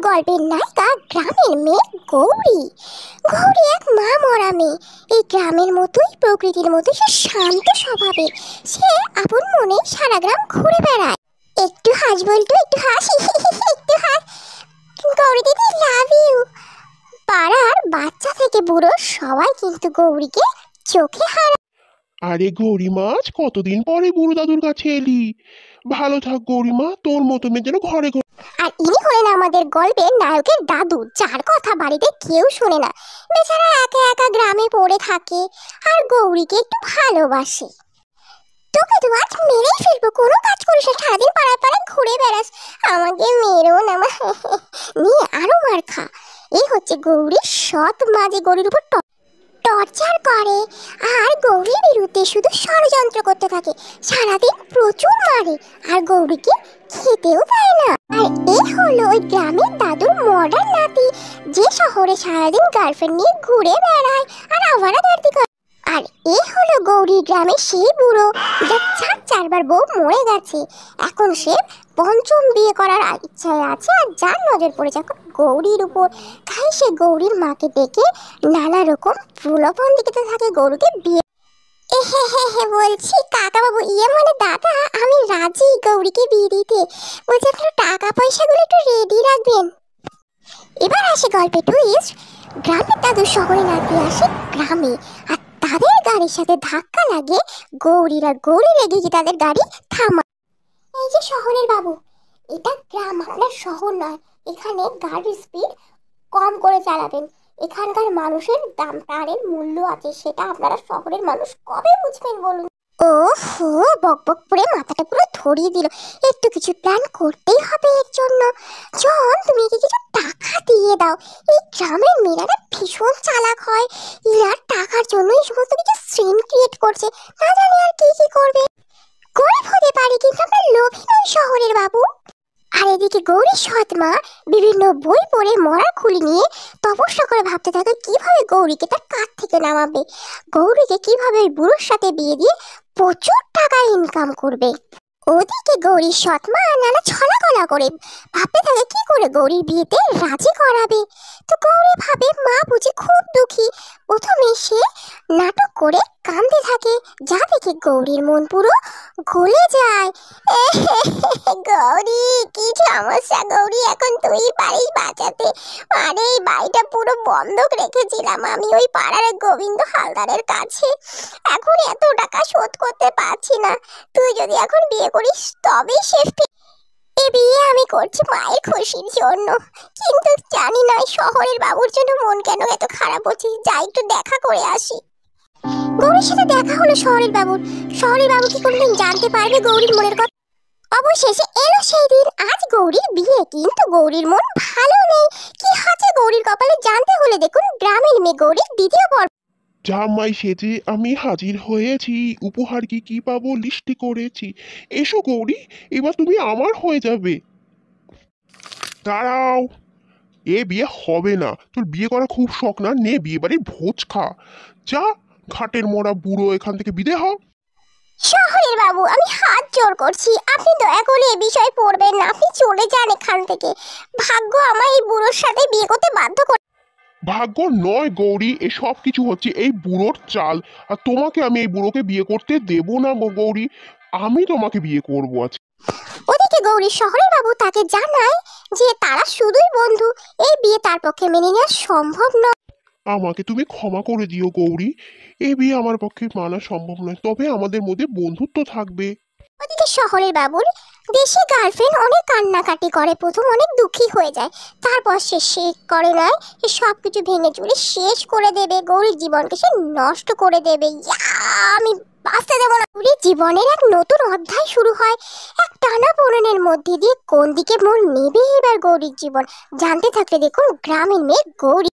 গল্পের নায়িকা গ্রামের মেয়ে গৌরী। গৌরী এক মা মরা মেয়ে। এই গ্রামের মতোই প্রকৃতির মতো সে শান্ত স্বভাবের। সে আপন মনে সারা গ্রাম ঘুরে বেড়ায়। একটু হাস বলতো, একটু হাস, একটু হাস। গৌরী দিদি লাভ ইউ। পাড়ার বাচ্চা থেকে বুড়ো সবাই কিন্তু গৌরীকে চোখে হারায়। আরে গৌরীমা, আজ কতদিন পরে বুড়ো দাদুর কাছে এলি। ভালো থাক গৌরীমা, তোর মতো মেয়ে যেন ঘরে ঘরে। আর ইনি হলেন আমাদের গল্পের নায়কের দাদু, যার কথা বাড়িতে কেউ শোনে না। বেচারা একা একা গ্রামে পড়ে থাকে আর গৌরীকে একটু ভালোবাসে। তোকে তো আজ মেরেই ফেলবো, কোনো কাজ করিস না, সারাদিন পাড়ায় পাড়ায় ঘুরে বেড়াস। আমাকে মেরো না নিয়ে আরো মার খা। এই হচ্ছে গৌরীর সৎ মা, যে গৌরীর উপর টর্চার করে আর গৌরীর বিরুদ্ধে শুধু ষড়যন্ত্র করতে থাকে। সারাদিন প্রচুর মারে আর গৌরীকে খেতেও দেয় না। আর এই হলো ওই গ্রামের দাদুর মডার্ন নাতি, যে শহরে সারাদিন গার্লফ্রেন্ড নিয়ে ঘুরে বেড়ায় আর আওয়ারাগর্দি করে। আর এই হলো গৌরী গ্রামের সেই বুড়ো, যার চারবার বউ মরে গেছে। এখন সে পঞ্চম বিয়ে করার ইচ্ছায় আছে আর যার নজর পড়েছে এখন গৌরীর উপর। তাই সে গৌরীর মাকে ডেকে নানা রকম প্রলোভন দিতে থাকে গৌরীকে বিয়ে। বলছি কাকা বাবু, ইয়ে মানে দাদা, আমি রাজি গৌরীকে বিয়ে দিতে। বলছি আপনার টাকা পয়সাগুলো একটু রেডি রাখবেন। এবার আসে গল্পে টুইস্ট। গ্রামের দাদু শহরে নাতি আসে গ্রামে, আর তাদের গাড়ির সাথে ধাক্কা লাগে গৌরীর। আর গৌরী রেগে গিয়ে তাদের গাড়ি থামা। এই যে শহরের বাবু, এটা গ্রাম, আপনার শহর নয়। এখানে গাড়ির স্পিড কম করে চালাবেন। এখানকার মানুষের দাম, প্রাণের মূল্য আছে, সেটা আপনারা শহরের মানুষ কবে বুঝবেন বলুন? ওহো, বক বক করে মাথাটা পুরো ধরিয়ে দিল। একটু কিছু প্ল্যান করতেই হবে এর জন্য। জন, তুমি কি কিছু টাকা দিয়ে দাও। এই গ্রামের মেয়েরা ভীষণ চালাক হয়। এরা টাকার জন্য এই সমস্ত কিছু সিন ক্রিয়েট করছে, না জানি আর কি কি করবে। গরিব হতে পারি কিন্তু আমরা লোভী নই শহরের বাবু। আর এদিকে গৌরীর সৎ মা বিভিন্ন বই পড়ে মরার খুলি নিয়ে তপস্যা করে ভাবতে থাকে কিভাবে গৌরীকে তার কাঁধ থেকে নামাবে, গৌরীকে কিভাবে ওই বুড়োর সাথে বিয়ে দিয়ে প্রচুর টাকা ইনকাম করবে। ওদিকে গৌরীর সৎ মা নানা ছলাকলা করে ভাবতে থাকে কি করে গৌরীর বিয়েতে রাজি করাবে। তো গৌরী ভাবে মা বুঝি খুব দুঃখী। প্রথমে সে নাটক করে কাঁদতে থাকে, যা দেখে গৌরীর মন পুরো গলে যায়। গৌরী, কি সমস্যা গৌরী? এখন তুই পারিস বাঁচাতে? আরে এই বাড়িটা পুরো বন্ধক রেখেছিলাম আমি ওই পাড়ার গোবিন্দ হালদারের কাছে। এখন এত টাকা শোধ করতে পারছি না। তুই যদি এখন বিয়ে করিস তবেই সেফটি। এই বিয়ে আমি করছি মায়ের খুশির জন্য, কিন্তু জানি না শহরের বাবুর জন্য মন কেন এত খারাপ হচ্ছে। যাই একটু দেখা করে আসি। গৌরীর সাথে দেখা হলো শহরের বাবুর। শহরের বাবু কি কোনোদিন জানতে পারবে গৌরীর মনের কথা? অবশেষে এলো সেই দিন, আজ গৌরীর বিয়ে। কিন্তু গৌরীর মন ভালো নেই। কি হচ্ছে গৌরীর কপালে জানতে হলে দেখুন গ্রামের মেয়ে গৌরীর দ্বিতীয় পর্ব। জামাই সেজে আমি হাজির হয়েছি, উপহার কি কি পাবো লিস্টি করেছি। এসো গৌরী, এবার তুমি আমার হয়ে যাবে। দাঁড়াও, এ বিয়ে হবে না। তোর বিয়ে করা খুব শখ না? নে বিয়ে বাড়ির ভোজ খা। যা, ঘাটের মরা বুড়ো, এখান থেকে বিদে হ। শহরের বাবু, আমি হাত জোর করছি, আপনি দয়া করে এ বিষয়ে পড়বেন না। আপনি চলে যান এখান থেকে। ভাগ্য আমার এই বুড়োর সাথে বিয়ে করতে বাধ্য করে। ভাগ্য নয় গৌরী, এ সব কিছু হচ্ছে এই বুড়োর চাল। আর তোমাকে আমি এই বুড়োকে বিয়ে করতে দেব না গো গৌরী। আমি তোমাকে বিয়ে করবো আজ। ওদিকে গৌরীর শহরের বাবু তাকে জানায় যে তারা শুধুই বন্ধু, এই বিয়ে তার পক্ষে মেনে নেওয়া সম্ভব নয়। আমাকে তুমি ক্ষমা করে দিও গৌরী, এই বিয়ে আমার পক্ষে মানা সম্ভব নয়, তবে আমাদের মধ্যে বন্ধুত্ব থাকবে। ওদিকে শহরের বাবুর দেশে গার্লফ্রেন্ড অনেক কান্নাকাটি করে, প্রথম অনেক দুঃখী হয়ে যায়, তারপর সে করে নয় সব কিছু ভেঙে চুরে শেষ করে দেবে। গৌরীর জীবনকে সে নষ্ট করে দেবে। আমি বাঁচতে দেবো না। গৌরীর জীবনের এক নতুন অধ্যায় শুরু হয়। এক টানাপোড়েনের মধ্যে দিয়ে কোন দিকে মন নেবে এবার গৌরীর জীবন, জানতে থাকলে দেখুন গ্রামের মেয়ে গৌরী।